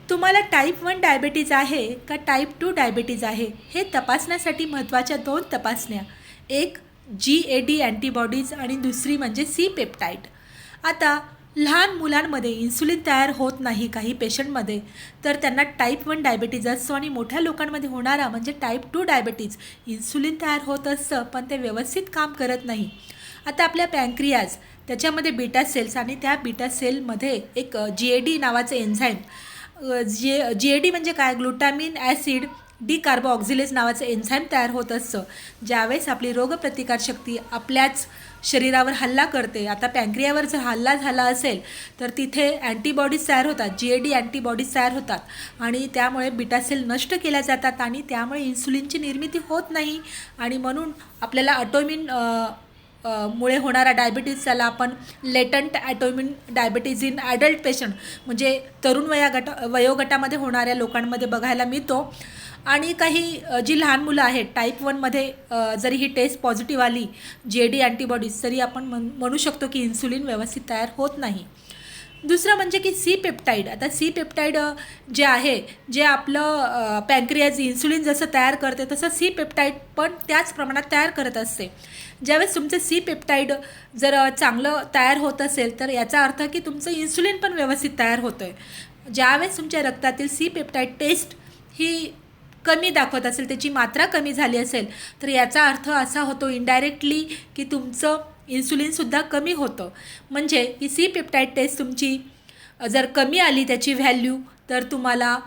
तुम्हाला type 1 diabetes आहे का टाईप 2 डायबिटीज आहे हे तपासण्यासाठी महत्त्वाच्या 2 तपासण्या, एक GAD अँटीबॉडीज आणि दुसरी म्हणजे सी पेप्टाइड। आता लहान मुलांमध्ये इन्सुलिन तयार होत नाही काही पेशंटमध्ये, तर त्यांना टाईप 1 डायबिटीज असतो आणि मोठ्या लोकांमध्ये होणारा म्हणजे टाईप 2 डायबिटीज इन्सुलिन तयार होत असतं पण ते व्यवस्थित काम करत नाही। आता आपल्या पॅन्क्रियाज त्याच्यामध्ये बीटा सेल्स आणि त्या बीटा सेलमध्ये एक GAD नावाचं एन्झाईम GAD म्हणजे काय, ग्लुटामिन ॲसिड डिकार्बोऑक्झिलेज नावाचं एन्झाईम तयार होत असतं। ज्यावेळेस आपली रोगप्रतिकारशक्ती आपल्याच शरीरावर हल्ला करते, आता पॅन्क्रियावर जर हल्ला झाला असेल तर तिथे अँटीबॉडीज तयार होतात, GAD अँटीबॉडीज तयार होतात आणि त्यामुळे बीटा सेल नष्ट केल्या जातात आणि त्यामुळे इन्सुलिनची निर्मिती होत नाही आणि म्हणून आपल्याला ऑटोइम्यून मुळे होणारा डायबिटीज, त्याला आपण latent autoimmune diabetes in adult patient म्हणजे तरुण वयोगटामध्ये होणाऱ्या लोकांमध्ये बघायला मिळतो। आणि काही जी लहान मुलं आहेत टाईप 1मध्ये जरी ही टेस्ट पॉझिटिव्ह आली GAD अँटीबॉडीज, तरी आपण म्हणू शकतो की इन्सुलिन व्यवस्थित तयार होत नाही। दुसरं म्हणजे की सी पेप्टाइड। आता सी पेप्टाइड जे आहे, जे आपलं पॅन्क्रियाज इन्सुलिन जसं तयार करते तसं सी पेप्टाइड पण त्याच प्रमाणात तयार करत असते। ज्यावेळेस तुमचं सी पेप्टाइड जर चांगलं तयार होत असेल तर याचा अर्थ की तुमचं इन्सुलिन पण व्यवस्थित तयार होतं आहे। ज्यावेळेस तुमच्या रक्तातील सी पेप्टाइड टेस्ट ही कमी दाखवत असेल, त्याची मात्रा कमी झाली असेल, तर याचा अर्थ असा होतो इनडायरेक्टली की तुमचं इन्सुलिनसुद्धा कमी होतं। म्हणजे ही सी पेप्टाइड टेस्ट तुमची जर कमी आली त्याची व्हॅल्यू, तर तुम्हाला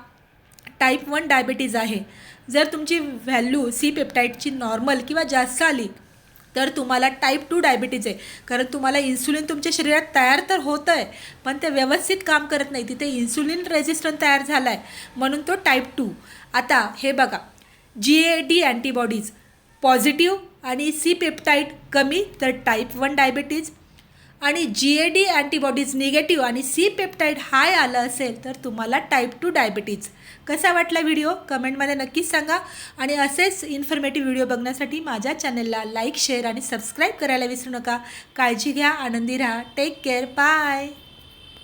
टाईप 1 डायबिटीज आहे। जर तुमची व्हॅल्यू सी पेप्टाइडची नॉर्मल किंवा जास्त आली तर तुम्हाला टाईप 2 डायबिटीज आहे, कारण तुम्हाला इन्सुलिन तुमच्या शरीरात तयार तर होतं आहे पण ते व्यवस्थित काम करत नाही, तिथे इन्सुलिन रेझिस्टन्स तयार झाला आहे म्हणून तो टाईप 2। आता हे बघा, GAD अँटीबॉडीज पॉझिटिव्ह आणि सी पेप्टाइड कमी तर टाईप 1 डायबिटीज, आणि GAD अँटीबॉडीज निगेटिव्ह आणि सी पेप्टाइड हाय आलं असेल तर तुम्हाला टाईप 2 डायबिटीज। कसा वाटला व्हिडिओ कमेंटमध्ये नक्कीच सांगा आणि असेच इन्फॉर्मेटिव्ह व्हिडिओ बघण्यासाठी माझ्या चॅनलला लाईक, शेअर आणि सबस्क्राईब करायला विसरू नका। काळजी घ्या, आनंदी राहा, टेक केअर, बाय।